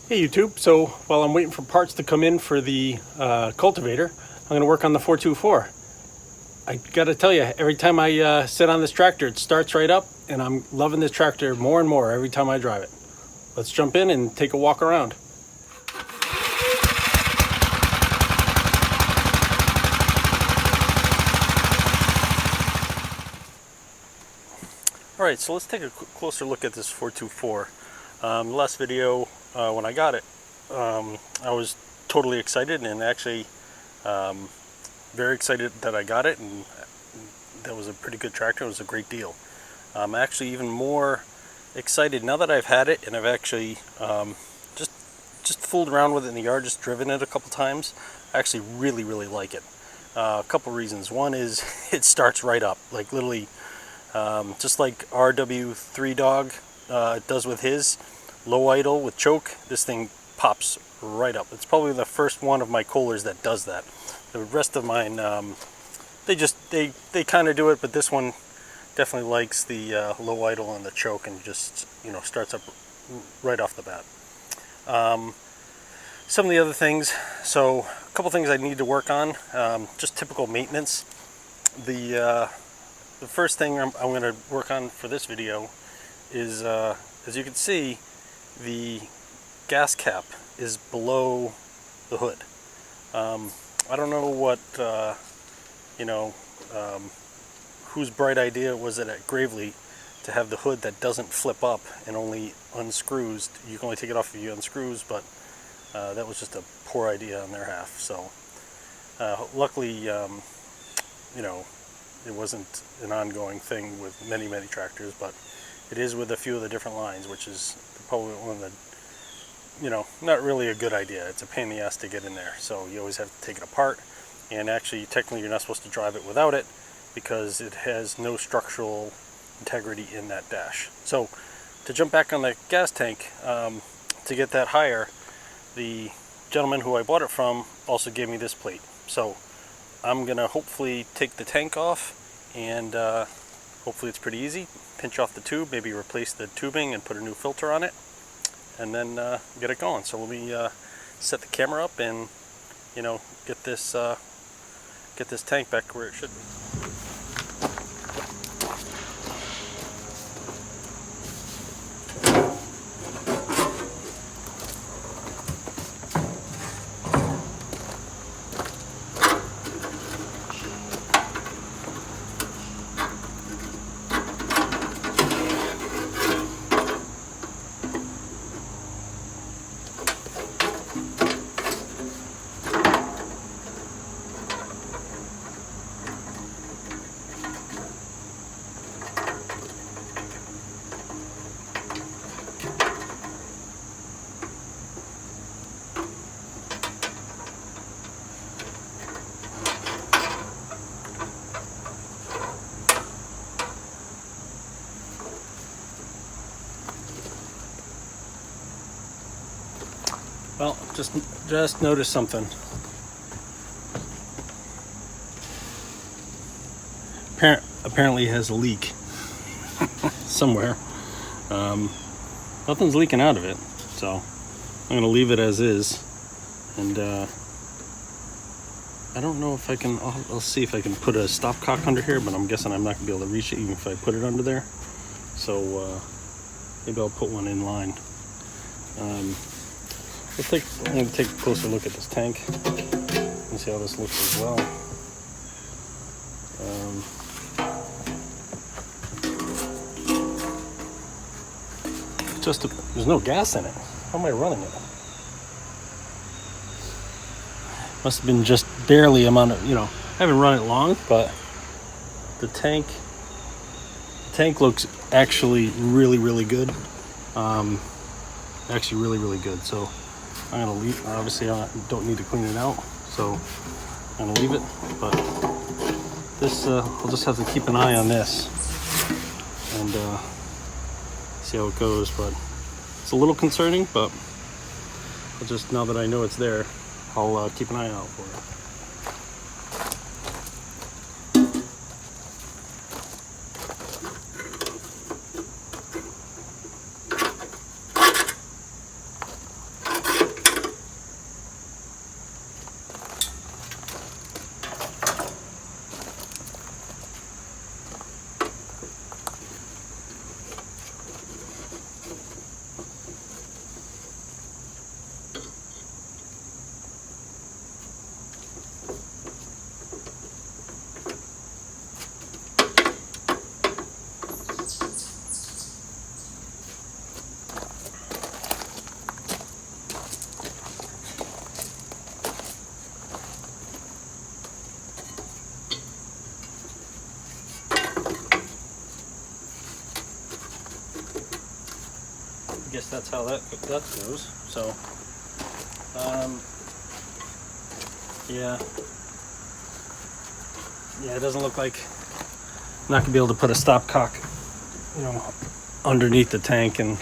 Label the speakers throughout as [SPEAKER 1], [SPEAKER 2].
[SPEAKER 1] Hey YouTube, so while I'm waiting for parts to come in for the cultivator, I'm going to work on the 424. I gotta tell you, every time I sit on this tractor, it starts right up, and I'm loving this tractor more and more every time I drive it. Let's jump in and take a walk around. Alright, so let's take a closer look at this 424. The last video, when I got it, I was totally excited and actually very excited that I got it, and that was a pretty good tractor. It was a great deal. I'm actually even more excited now that I've had it and I've actually just fooled around with it in the yard, just driven it a couple times. I actually really like it. A couple reasons. One is it starts right up, like literally just like RW3 Dog does with his low idle with choke. This thing pops right up. It's probably the first one of my Kohlers that does that. The rest of mine, they kind of do it, but this one definitely likes the low idle and the choke, and just starts up right off the bat. Some of the other things, so a couple things I need to work on, just typical maintenance. The first thing I'm going to work on for this video is, as you can see, the gas cap is below the hood. I don't know what, whose bright idea was it at Gravely to have the hood that doesn't flip up and only unscrews. You can only take it off if you unscrews, but that was just a poor idea on their half. So luckily, it wasn't an ongoing thing with many tractors, but it is with a few of the different lines, which is probably one of the, not really a good idea. It's a pain in the ass to get in there, so you always have to take it apart. And actually, technically, you're not supposed to drive it without it because it has no structural integrity in that dash. So to jump back on the gas tank, to get that higher, the gentleman who I bought it from also gave me this plate. So I'm gonna hopefully take the tank off, and hopefully it's pretty easy. Pinch off the tube, maybe replace the tubing and put a new filter on it, and then get it going. So let me set the camera up and get this tank back where it should be. Well, just noticed something. Apparently it has a leak somewhere. Nothing's leaking out of it, so I'm gonna leave it as is. And I don't know if I can. I'll see if I can put a stopcock under here, but I'm guessing I'm not gonna be able to reach it even if I put it under there. So maybe I'll put one in line. I'm going to take a closer look at this tank and see how this looks as well. There's no gas in it. How am I running it? Must have been just barely amount of, I haven't run it long, but the tank looks actually really good. Actually really good. So I'm gonna leave. Obviously, I don't need to clean it out, so I'm gonna leave it. But this, I'll just have to keep an eye on this and see how it goes. But it's a little concerning. But now that I know it's there, I'll keep an eye out for it. guess that's how that goes. So, yeah, it doesn't look like I'm not gonna be able to put a stopcock, underneath the tank, and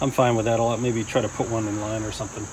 [SPEAKER 1] I'm fine with that. I'll maybe try to put one in line or something.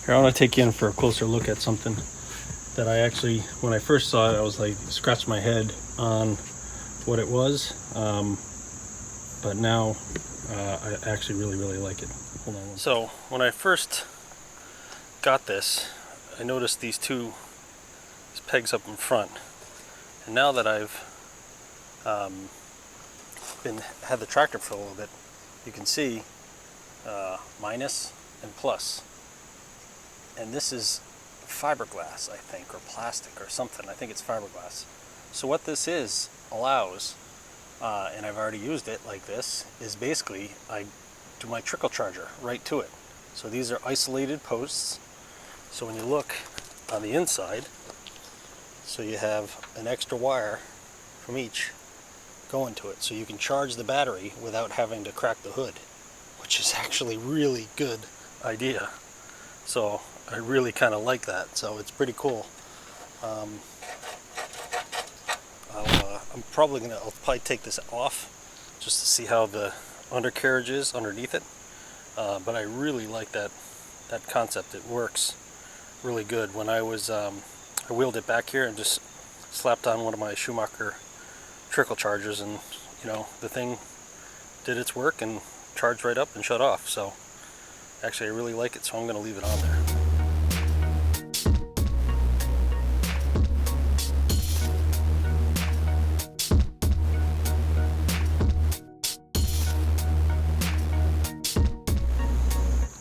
[SPEAKER 1] Here, I want to take you in for a closer look at something that I actually, when I first saw it, I was like, scratched my head on what it was. But now I actually really like it. Hold on. So when I first got this, I noticed these pegs up in front. And now that I've had the tractor for a little bit, you can see minus and plus. And this is fiberglass, I think, or plastic or something. I think it's fiberglass. So what this allows, and I've already used it like this, is basically I do my trickle charger right to it. So these are isolated posts. So when you look on the inside, so you have an extra wire from each going to it. So you can charge the battery without having to crack the hood, which is actually really good idea. So I really kind of like that, so it's pretty cool. I'll probably take this off just to see how the undercarriage is underneath it. But I really like that concept. It works really good. When I wheeled it back here and just slapped on one of my Schumacher trickle chargers, and the thing did its work and charged right up and shut off. So actually I really like it, so I'm going to leave it on there.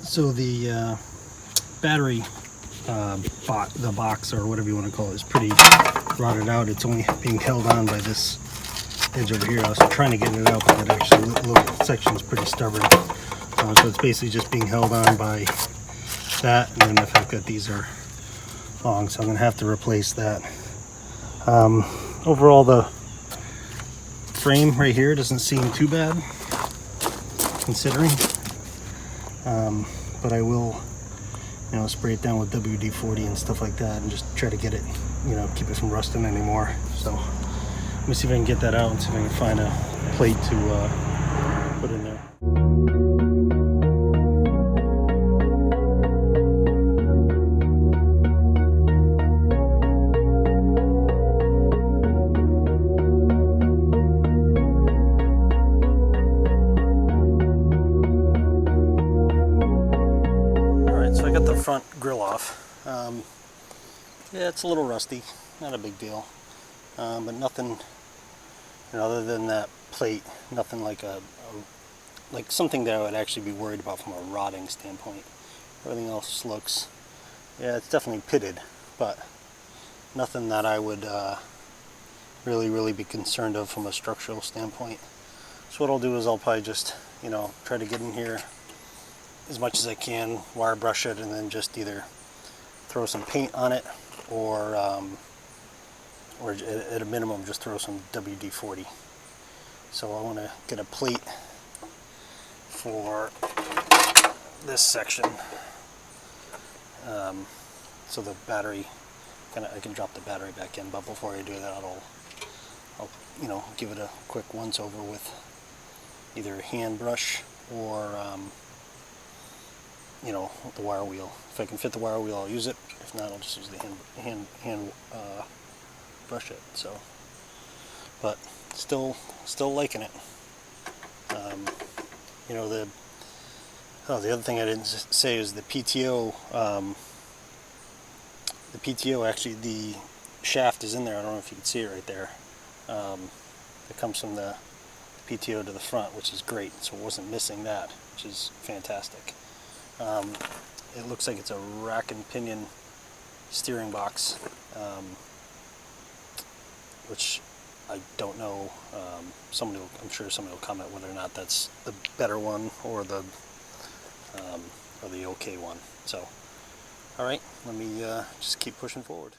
[SPEAKER 1] So the battery the box, or whatever you want to call it, is pretty rotted out. It's only being held on by this edge over here. I was trying to get it out, but that actually little section is pretty stubborn. So it's basically just being held on by that, and then the fact that these are long, so I'm going to have to replace that. Overall, the frame right here doesn't seem too bad, considering. But I will, spray it down with WD-40 and stuff like that, and just try to get it, keep it from rusting anymore. So let me see if I can get that out and see if I can find a plate to put in there. So I got the front grill off. Yeah, it's a little rusty, not a big deal, but nothing, other than that plate, nothing like like something that I would actually be worried about from a rotting standpoint. Everything else looks, yeah, it's definitely pitted, but nothing that I would really be concerned of from a structural standpoint. So what I'll do is I'll probably just, try to get in here as much as I can, wire brush it, and then just either throw some paint on it, or at a minimum just throw some WD-40. So I want to get a plate for this section, so the battery, I can drop the battery back in. But before I do that, I'll give it a quick once over with either a hand brush or the wire wheel. If I can fit the wire wheel, I'll use it. If not, I'll just use the hand brush it. So, but still liking it. The other thing I didn't say is the PTO. The PTO, actually, the shaft is in there. I don't know if you can see it right there. It comes from the PTO to the front, which is great. So it wasn't missing that, which is fantastic. It looks like it's a rack and pinion steering box, which I don't know. I'm sure somebody will comment whether or not that's the better one or the okay one. So, all right, let me just keep pushing forward.